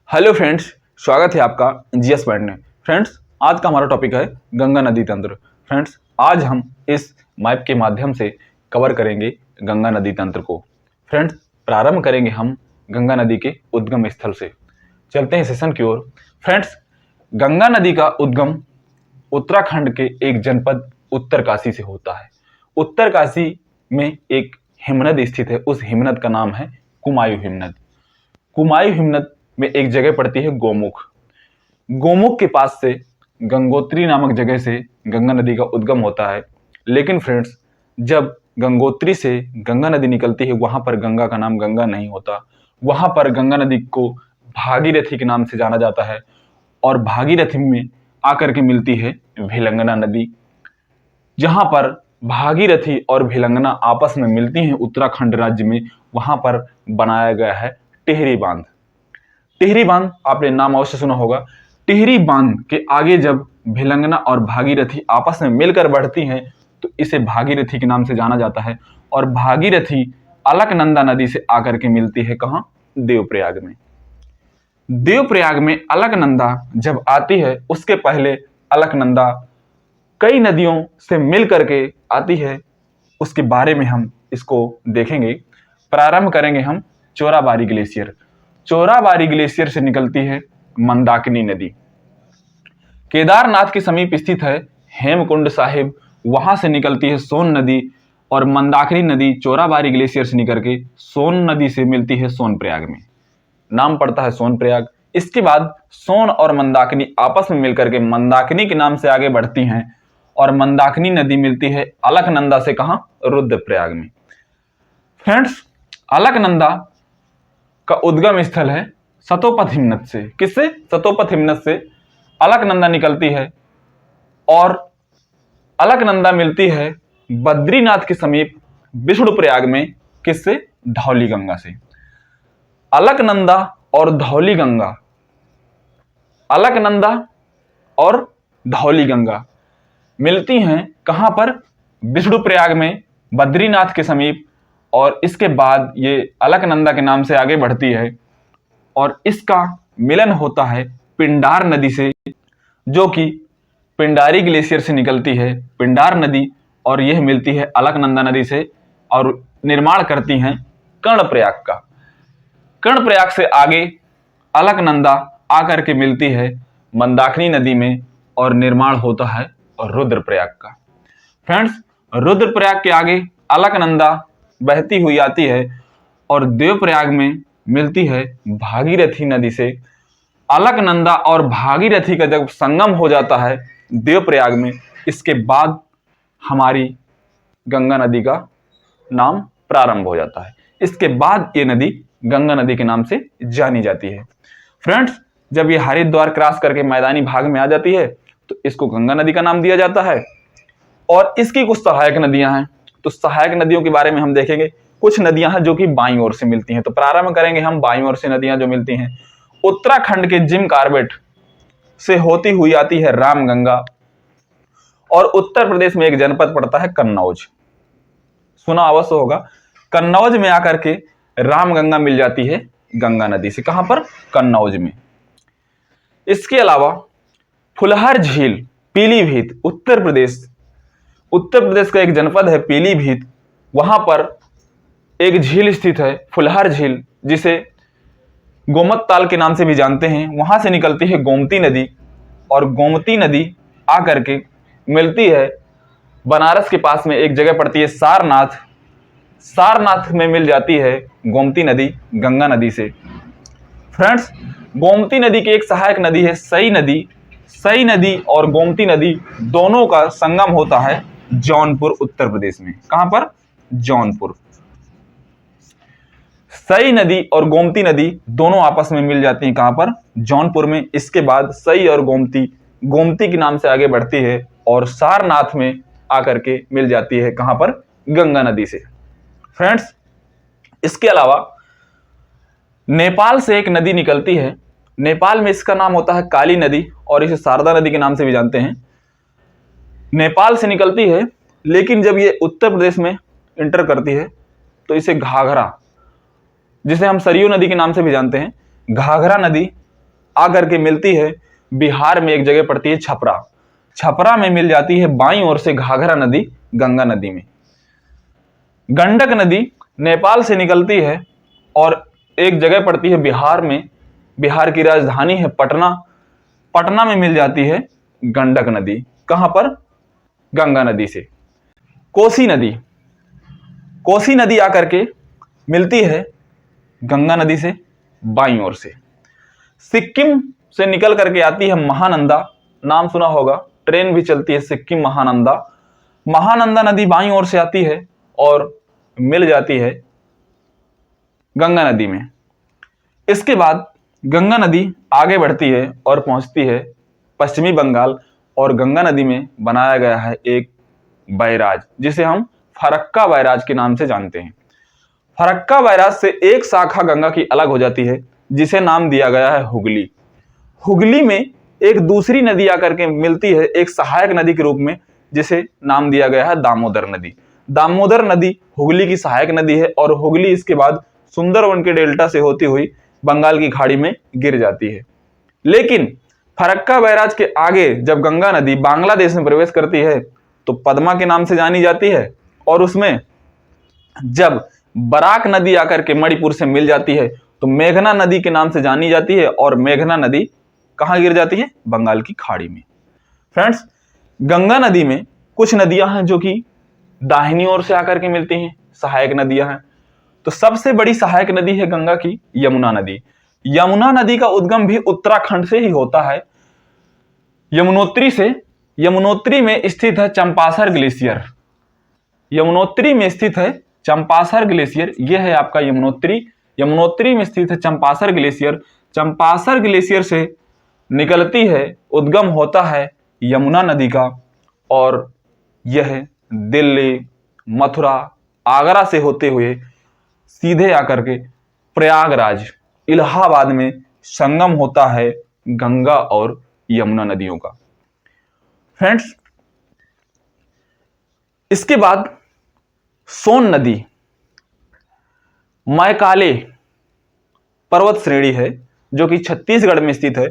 Hello friends, स्वागत है आपका जीएस पॉइंट में। फ्रेंड्स, आज का हमारा टॉपिक है गंगा नदी तंत्र। फ्रेंड्स, आज हम इस मैप के माध्यम से कवर करेंगे गंगा नदी तंत्र को। फ्रेंड्स, प्रारंभ करेंगे हम गंगा नदी के उद्गम स्थल से। चलते हैं सेशन की ओर। फ्रेंड्स, गंगा नदी का उद्गम उत्तराखंड के एक जनपद उत्तरकाशी से होता है। उत्तरकाशी में एक हिमनद स्थित है, उस हिमनद का नाम है कुमायूं हिमनद। कुमायूं हिमनद में एक जगह पड़ती है गोमुख। गोमुख के पास से गंगोत्री नामक जगह से गंगा नदी का उद्गम होता है। लेकिन फ्रेंड्स, जब गंगोत्री से गंगा नदी निकलती है, वहां पर गंगा का नाम गंगा नहीं होता। वहां पर गंगा नदी को भागीरथी के नाम से जाना जाता है और भागीरथी में आकर के मिलती है भिलंगना नदी। जहां पर भागीरथी और भिलंगना आपस में मिलती हैं उत्तराखंड राज्य में, वहां पर बनाया गया है टिहरी बांध। टिहरी बांध आपने नाम अवश्य सुना होगा। टिहरी बांध के आगे जब भिलंगना और भागीरथी आपस में मिलकर बढ़ती हैं तो इसे भागीरथी के नाम से जाना जाता है। और भागीरथी अलकनंदा नदी से आकर के मिलती है कहाँ? देवप्रयाग में। देवप्रयाग में अलकनंदा जब आती है, उसके पहले अलकनंदा कई नदियों से मिल करके आती है, उसके बारे में हम इसको देखेंगे। प्रारंभ करेंगे हम चोराबाड़ी ग्लेशियर। चोराबाड़ी ग्लेशियर से निकलती है मंदाकिनी नदी। केदारनाथ के समीप स्थित है हेमकुंड साहिब, वहां से निकलती है सोन नदी। और मंदाकिनी नदी चोराबाड़ी ग्लेशियर से निकल के सोन नदी से मिलती है सोनप्रयाग में, नाम पड़ता है सोनप्रयाग। इसके बाद सोन और मंदाकिनी आपस में मिलकर के मंदाकिनी के नाम से आगे बढ़ती हैं और मंदाकिनी नदी मिलती है अलकनंदा से कहां? रुद्रप्रयाग में। फ्रेंड्स, अलकनंदा का उद्गम स्थल है सतोपथ हिमनद से। किससे? सतोपथ हिमनद से अलकनंदा निकलती है और अलकनंदा मिलती है बद्रीनाथ के समीप विष्णुप्रयाग में। किससे? धौली गंगा से। अलकनंदा और धौली गंगा, अलकनंदा और धौली गंगा मिलती हैं कहां पर? विष्णुप्रयाग में, बद्रीनाथ के समीप। और इसके बाद ये अलकनंदा के नाम से आगे बढ़ती है और इसका मिलन होता है पिंडार नदी से, जो कि पिंडारी ग्लेशियर से निकलती है पिंडार नदी, और यह मिलती है अलकनंदा नदी से और निर्माण करती हैं कर्णप्रयाग का। कर्णप्रयाग से आगे अलकनंदा आकर के मिलती है मंदाकिनी नदी में और निर्माण होता है रुद्रप्रयाग का। फ्रेंड्स, रुद्रप्रयाग के आगे अलकनंदा बहती हुई आती है और देवप्रयाग में मिलती है भागीरथी नदी से। अलकनंदा और भागीरथी का जब संगम हो जाता है देवप्रयाग में, इसके बाद हमारी गंगा नदी का नाम प्रारंभ हो जाता है। इसके बाद ये नदी गंगा नदी के नाम से जानी जाती है। फ्रेंड्स, जब ये हरिद्वार क्रॉस करके मैदानी भाग में आ जाती है तो इसको गंगा नदी का नाम दिया जाता है। और इसकी कुछ सहायक नदियां हैं, तो सहायक नदियों के बारे में हम देखेंगे। कुछ नदियां हैं जो कि बाईं ओर से मिलती हैं, तो प्रारंभ करेंगे हम बाईं ओर से नदियां जो मिलती हैं। उत्तराखंड के जिम कार्बेट से होती हुई आती है रामगंगा और उत्तर प्रदेश में एक जनपद पड़ता है कन्नौज, सुना अवश्य होगा। कन्नौज में आकर के रामगंगा मिल जाती है गंगा नदी से। कहां पर? कन्नौज में। इसके अलावा फुलहर झील, पीलीभीत, उत्तर प्रदेश का एक जनपद है पीलीभीत, वहां पर एक झील स्थित है फुलहर झील, जिसे गोमत ताल के नाम से भी जानते हैं। वहां से निकलती है गोमती नदी और गोमती नदी आकर के मिलती है बनारस के पास में एक जगह पड़ती है सारनाथ। सारनाथ में मिल जाती है गोमती नदी गंगा नदी से। फ्रेंड्स, गोमती नदी की एक सहायक नदी है सई नदी। सई नदी और गोमती नदी दोनों का संगम होता है जौनपुर, उत्तर प्रदेश में। कहां पर? जौनपुर। सई नदी और गोमती नदी दोनों आपस में मिल जाती हैं कहां पर? जौनपुर में। इसके बाद सई और गोमती, गोमती के नाम से आगे बढ़ती है और सारनाथ में आकर के मिल जाती है कहां पर? गंगा नदी से। फ्रेंड्स, इसके अलावा नेपाल से एक नदी निकलती है। नेपाल में इसका नाम होता है काली नदी और इसे शारदा नदी के नाम से भी जानते हैं। नेपाल से निकलती है, लेकिन जब ये उत्तर प्रदेश में इंटर करती है तो इसे घाघरा, जिसे हम सरयू नदी के नाम से भी जानते हैं, घाघरा नदी आकर के मिलती है बिहार में, एक जगह पड़ती है छपरा। छपरा में मिल जाती है बाईं ओर से घाघरा नदी गंगा नदी में। गंडक नदी नेपाल से निकलती है और एक जगह पड़ती है बिहार में, बिहार की राजधानी है पटना। पटना में मिल जाती है गंडक नदी। कहां पर? गंगा नदी से। कोसी नदी, कोसी नदी आकर के मिलती है गंगा नदी से बाईं ओर से। सिक्किम से निकल करके आती है महानंदा, नाम सुना होगा, ट्रेन भी चलती है सिक्किम महानंदा। महानंदा नदी बाईं ओर से आती है और मिल जाती है गंगा नदी में। इसके बाद गंगा नदी आगे बढ़ती है और पहुंचती है पश्चिमी बंगाल, और गंगा नदी में बनाया गया है एक बैराज जिसे हम फरक्का बैराज के नाम से जानते हैं। फरक्का बैराज से एक शाखा गंगा की अलग हो जाती है जिसे नाम दिया गया है हुगली। हुगली में एक दूसरी नदी आकर के मिलती है एक सहायक नदी के रूप में जिसे नाम दिया गया है दामोदर नदी। दामोदर नदी हुगली की सहायक नदी है और हुगली इसके बाद सुंदरवन के डेल्टा से होती हुई बंगाल की खाड़ी में गिर जाती है। लेकिन फरक्का बैराज के आगे जब गंगा नदी बांग्लादेश में प्रवेश करती है तो पद्मा के नाम से जानी जाती है, और उसमें जब बराक नदी आकर के मणिपुर से मिल जाती है तो मेघना नदी के नाम से जानी जाती है, और मेघना नदी कहां गिर जाती है? बंगाल की खाड़ी में। फ्रेंड्स, गंगा नदी में कुछ नदियां हैं जो कि दाहिनी ओर से आकर के मिलती हैं, सहायक नदियां हैं। तो सबसे बड़ी सहायक नदी है गंगा की यमुना नदी। यमुना नदी का उद्गम भी उत्तराखंड से ही होता है, यमुनोत्री से। यमुनोत्री में स्थित है चंपासर ग्लेशियर। यमुनोत्री में स्थित है चंपासर ग्लेशियर, यह है आपका यमुनोत्री। यमुनोत्री में स्थित है चंपासर ग्लेशियर। चंपासर ग्लेशियर से निकलती है, उद्गम होता है यमुना नदी का, और यह दिल्ली, मथुरा, आगरा से होते हुए सीधे आकर के प्रयागराज, इलाहाबाद में संगम होता है गंगा और यमुना नदियों का। फ्रेंड्स, इसके बाद सोन नदी मैकाले पर्वत श्रेणी है जो कि छत्तीसगढ़ में स्थित है।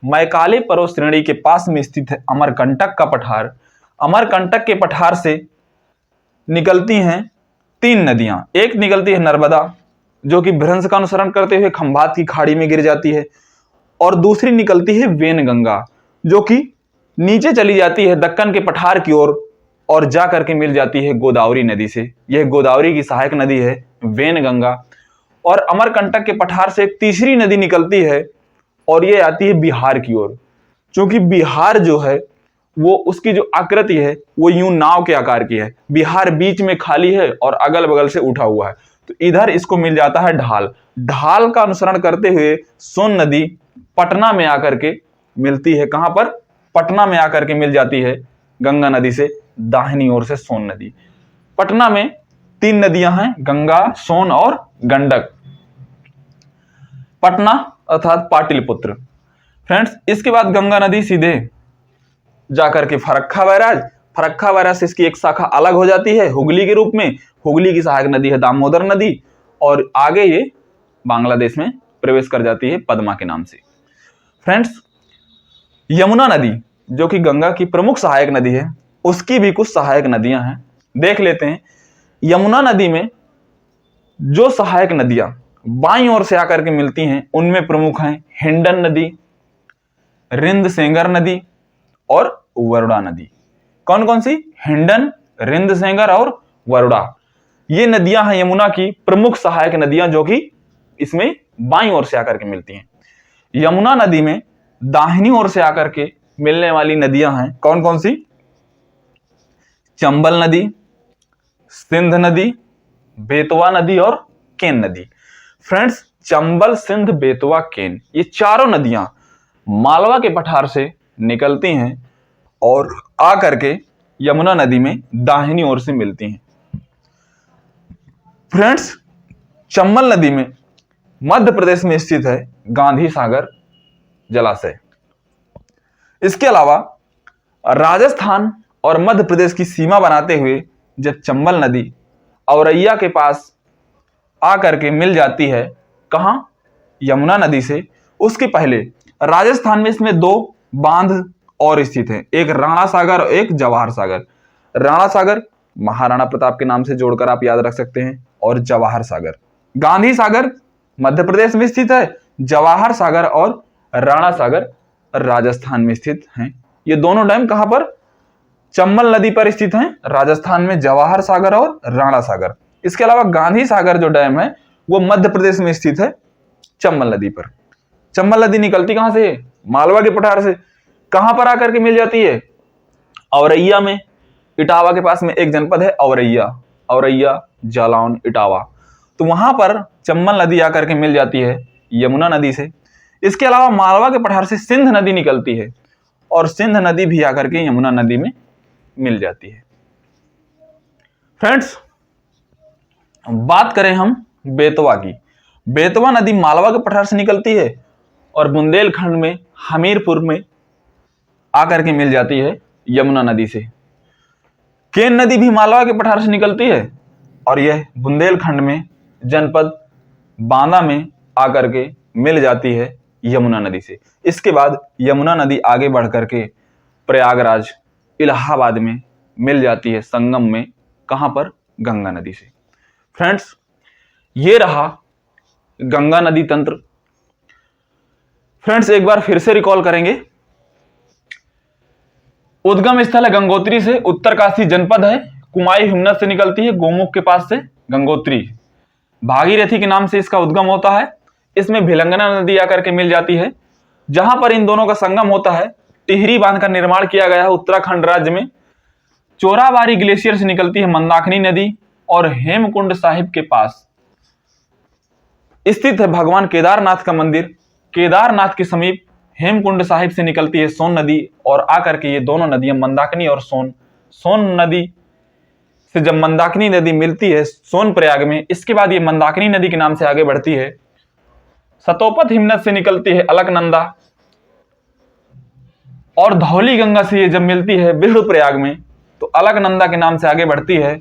मैकाले पर्वत श्रेणी के पास में स्थित है अमरकंटक का पठार। अमरकंटक के पठार से निकलती हैं 3 नदियां। एक निकलती है नर्मदा जो कि भ्रंश का अनुसरण करते हुए खंभात की खाड़ी में गिर जाती है, और दूसरी निकलती है वेनगंगा जो कि नीचे चली जाती है दक्कन के पठार की ओर और जा करके मिल जाती है गोदावरी नदी से। यह गोदावरी की सहायक नदी है वेनगंगा। और अमरकंटक के पठार से एक तीसरी नदी निकलती है और ये आती है बिहार की ओर। क्योंकि बिहार जो है वो उसकी जो आकृति है वो यूं नाव के आकार की है। बिहार बीच में खाली है और अगल बगल से उठा हुआ है, तो इधर इसको मिल जाता है ढाल। ढाल का अनुसरण करते हुए सोन नदी पटना में आकर के मिलती है। कहां पर? पटना में आकर के मिल जाती है गंगा नदी से दाहिनी ओर से सोन नदी। पटना में 3 नदियां हैं, गंगा, सोन और गंडक। पटना अर्थात पाटलिपुत्र। फ्रेंड्स, इसके बाद गंगा नदी सीधे जाकर के फरक्का बैराज, फरक्का बैराज से इसकी एक शाखा अलग हो जाती है हुगली के रूप में। हुगली की सहायक नदी है दामोदर नदी, और आगे ये बांग्लादेश में प्रवेश कर जाती है पद्मा के नाम से। फ्रेंड्स, यमुना नदी जो कि गंगा की प्रमुख सहायक नदी है, उसकी भी कुछ सहायक नदियां हैं, देख लेते हैं। यमुना नदी में जो सहायक नदियां बाईं ओर से आकर के मिलती हैं उनमें प्रमुख हैं हिंडन नदी, रिंद सेंगर नदी और वरुणा नदी। कौन कौन सी? हिंडन, रिंद सेंगर और वरुणा। ये नदियां हैं यमुना की प्रमुख सहायक नदियां जो कि इसमें बाईं ओर से आकर के मिलती हैं। यमुना नदी में दाहिनी ओर से आकर के मिलने वाली नदियां हैं कौन कौन सी? चंबल नदी, सिंध नदी, बेतवा नदी और केन नदी। फ्रेंड्स, चंबल, सिंध, बेतवा, केन, ये चारों नदियां मालवा के पठार से निकलती हैं और आकर के यमुना नदी में दाहिनी ओर से मिलती हैं। फ्रेंड्स, चंबल नदी में मध्य प्रदेश में स्थित है गांधी सागर जलाशय। इसके अलावा राजस्थान और मध्य प्रदेश की सीमा बनाते हुए जब चंबल नदी औरैया के पास आकर के मिल जाती है, कहां? यमुना नदी से, उसके पहले राजस्थान में इसमें दो बांध और स्थित हैं, एक राणा सागर और एक जवाहर सागर। राणा सागर महाराणा प्रताप के नाम से जोड़कर आप याद रख सकते हैं, और जवाहर सागर, गांधी सागर मध्य प्रदेश में स्थित है, जवाहर सागर और राणा सागर राजस्थान में स्थित हैं। ये दोनों डैम कहां पर? चंबल नदी पर स्थित हैं, राजस्थान में जवाहर सागर और राणा सागर। इसके अलावा गांधी सागर जो डैम है वो मध्य प्रदेश में स्थित है, चंबल नदी पर। चंबल नदी निकलती कहां से? मालवा के पठार से। कहां पर आकर के मिल जाती है? औरैया में। इटावा के पास में एक जनपद है औरैया, औरैया, जालौन, इटावा। तो वहां पर चंबल नदी आकर के मिल जाती है यमुना नदी से। इसके अलावा मालवा के पठार से सिंध नदी निकलती है, और सिंध नदी भी आकर के यमुना नदी में मिल जाती है। फ्रेंड्स, बात करें हम बेतवा की। बेतवा नदी मालवा के पठार से निकलती है और बुंदेलखंड में हमीरपुर में आकर के मिल जाती है यमुना नदी से। केन नदी भी मालवा के पठार से निकलती है और यह बुंदेलखंड में जनपद बांदा में आकर के मिल जाती है यमुना नदी से। इसके बाद यमुना नदी आगे बढ़ करके प्रयागराज, इलाहाबाद में मिल जाती है संगम में। कहां पर? गंगा नदी से। फ्रेंड्स, ये रहा गंगा नदी तंत्र। फ्रेंड्स, एक बार फिर से रिकॉल करेंगे। उद्गम स्थल है गंगोत्री से, उत्तरकाशी जनपद है, कुमाई हिमनद से निकलती है, गोमुख के पास से गंगोत्री। भागीरथी के नाम से इसका उद्गम होता है। इसमें भिलंगना नदी आकर के मिल जाती है। जहां पर इन दोनों का संगम होता है, टिहरी बांध का निर्माण किया गया है उत्तराखंड राज्य में। चोराबारी ग्लेशियर से निकलती है मंदाकिनी नदी, और हेमकुंड साहिब के पास स्थित है भगवान केदारनाथ का मंदिर। केदारनाथ के समीप हेमकुंड साहिब से निकलती है सोन नदी, और आकर के ये दोनों नदियां मंदाकिनी और सोन नदी से जब मंदाकिनी नदी मिलती है सोन प्रयाग में, इसके बाद ये मंदाकिनी नदी के नाम से आगे बढ़ती है। सतोपत हिमनद से निकलती है अलकनंदा, और धौली गंगा से ये जब मिलती है बिष्णु प्रयाग में तो अलकनंदा के नाम से आगे बढ़ती है।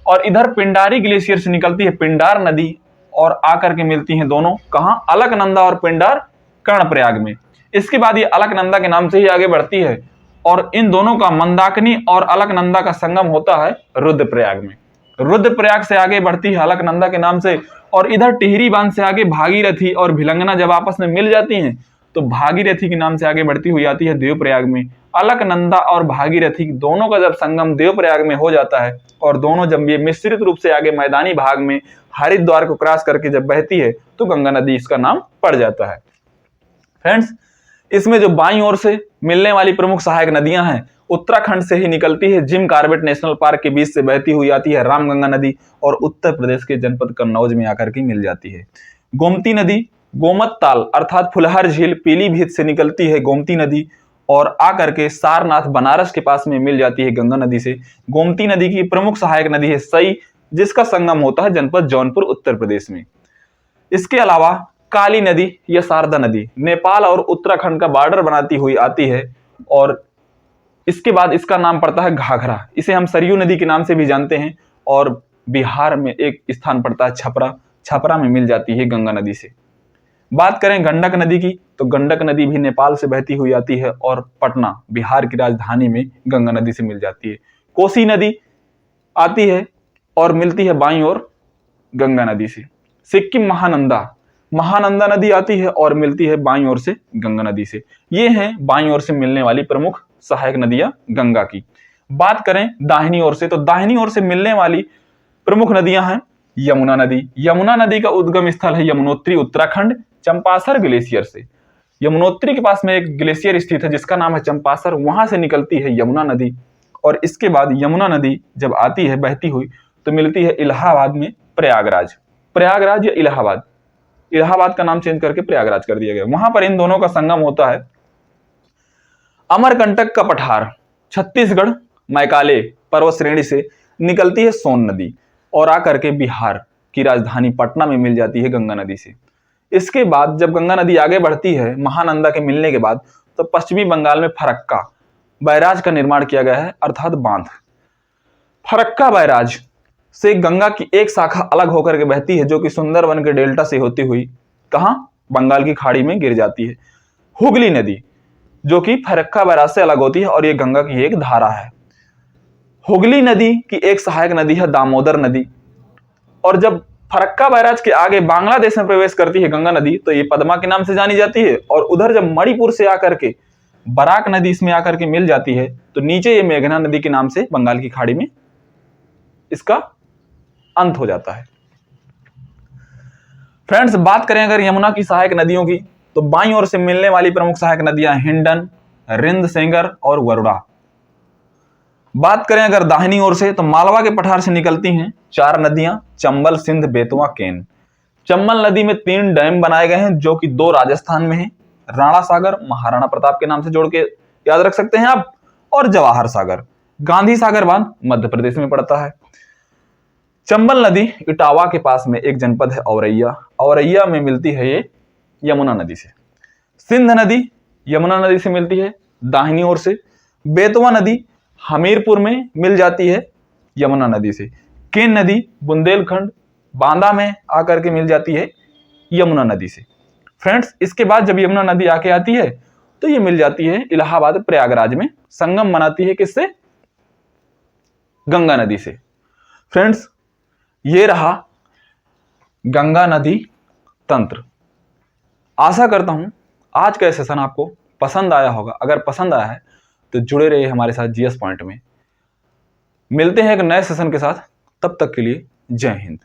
और इधर पिंडारी ग्लेशियर से निकलती है पिंडार नदी, और आकर के मिलती हैं दोनों कहां? अलकनंदा और पिंडार कर्णप्रयाग में। इसके बाद ये अलकनंदा के नाम से ही आगे बढ़ती है, और इन दोनों का मंदाकिनी और अलकनंदा का संगम होता है रुद्रप्रयाग में। रुद्रप्रयाग से आगे बढ़ती है अलकनंदा के नाम से, और इधर टिहरी बांध से आगे भागीरथी और भिलंगना जब आपस में मिल जाती हैं तो भागीरथी के नाम से आगे बढ़ती हुई आती है देवप्रयाग में। अलकनंदा और भागीरथी दोनों का जब संगम देवप्रयाग में हो जाता है, और दोनों जब ये मिश्रित रूप से आगे मैदानी भाग में हरिद्वार को क्रॉस करके जब बहती है तो गंगा नदी इसका नाम पड़ जाता है। फ्रेंड्स, इसमें जो बाईं ओर से मिलने वाली प्रमुख सहायक नदियां हैं, उत्तराखंड से ही निकलती है, जिम कार्बेट नेशनल पार्क के बीच से बहती हुई आती है रामगंगा नदी, और उत्तर प्रदेश के जनपद कन्नौज में आकर के मिल जाती है। गोमती नदी गोमत ताल अर्थात फुलहर झील पीलीभीत से निकलती है गोमती नदी, और आकर के सारनाथ बनारस के पास में मिल जाती है गंगा नदी से। गोमती नदी की प्रमुख सहायक नदी है सई, जिसका संगम होता है जनपद जौनपुर उत्तर प्रदेश में। इसके अलावा काली नदी या शारदा नदी नेपाल और उत्तराखंड का बॉर्डर बनाती हुई आती है, और इसके बाद इसका नाम पड़ता है घाघरा। इसे हम सरयू नदी के नाम से भी जानते हैं, और बिहार में एक स्थान पड़ता है छपरा, छपरा में मिल जाती है गंगा नदी से। बात करें गंडक नदी की, तो गंडक नदी भी नेपाल से बहती हुई आती है, और पटना बिहार की राजधानी में गंगा नदी से मिल जाती है। कोसी नदी आती है और मिलती है बाईं ओर गंगा नदी से। सिक्किम महानंदा नदी आती है और मिलती है बाईं ओर से गंगा नदी से। ये हैं बाईं ओर से मिलने वाली प्रमुख सहायक नदियां गंगा की। बात करें दाहिनी ओर से, तो दाहिनी ओर से मिलने वाली प्रमुख नदियां हैं यमुना नदी। यमुना नदी का उद्गम स्थल है यमुनोत्री उत्तराखंड, चंपासर ग्लेशियर से। यमुनोत्री के पास में एक ग्लेशियर स्थित है जिसका नाम है चंपासर, वहां से निकलती है यमुना नदी, और इसके बाद यमुना नदी जब आती है बहती हुई तो मिलती है इलाहाबाद में प्रयागराज या इलाहाबाद, इलाहाबाद का नाम चेंज करके प्रयागराज कर दिया गया। वहां पर इन दोनों का संगम होता है। अमरकंटक का पठार छत्तीसगढ़ मैकाले पर्वत श्रेणी से निकलती है सोन नदी, और आकर के बिहार की राजधानी पटना में मिल जाती है गंगा नदी से। इसके बाद जब गंगा नदी आगे बढ़ती है महानंदा के मिलने के बाद, तो पश्चिमी बंगाल में फरक्का बैराज का निर्माण किया गया है, अर्थात बांध। फरक्का बैराज से गंगा की एक शाखा अलग होकर के बहती है, जो कि सुंदरवन के डेल्टा से होती हुई कहां? बंगाल की खाड़ी में गिर जाती है। हुगली नदी, जो कि फरक्का बैराज से अलग होती है और ये गंगा की एक धारा है। हुगली नदी की एक सहायक नदी है दामोदर नदी, और जब फरक्का बैराज के आगे बांग्लादेश में प्रवेश करती है गंगा नदी तो ये पद्मा के नाम से जानी जाती है, और उधर जब मणिपुर से आकर के बराक नदी इसमें आकर के मिल जाती है तो नीचे ये मेघना नदी के नाम से बंगाल की खाड़ी में इसका अंत हो जाता है। फ्रेंड्स, बात करें अगर यमुना की सहायक नदियों की तो बाईं ओर से मिलने वाली प्रमुख सहायक नदियां हिंडन, रिंद, सेंगर और वरुणा। बात करें अगर दाहिनी ओर से तो मालवा के पठार से निकलती हैं 4 नदियां, चंबल, सिंध, बेतवा, केन। चंबल नदी में 3 डैम बनाए गए हैं जो कि 2 राजस्थान में हैं, राणा सागर महाराणा प्रताप के नाम से जोड़ के याद रख सकते हैं आप, और जवाहर सागर। गांधी सागर बांध मध्य प्रदेश में पड़ता है। चंबल नदी इटावा के पास में एक जनपद है औरैया, औरैया में मिलती है ये यमुना नदी से। सिंध नदी यमुना नदी से मिलती है दाहिनी ओर से। बेतवा नदी हमीरपुर में मिल जाती है यमुना नदी से। केन नदी बुंदेलखंड बांदा में आकर के मिल जाती है यमुना नदी से। फ्रेंड्स, इसके बाद जब यमुना नदी आके आती है तो ये मिल जाती है इलाहाबाद प्रयागराज में, संगम बनाती है किससे? गंगा नदी से। फ्रेंड्स, ये रहा गंगा नदी तंत्र। आशा करता हूं आज का सेशन आपको पसंद आया होगा। अगर पसंद आया है तो जुड़े रहिए हमारे साथ जीएस पॉइंट में। मिलते हैं एक नए सेशन के साथ, तब तक के लिए जय हिंद।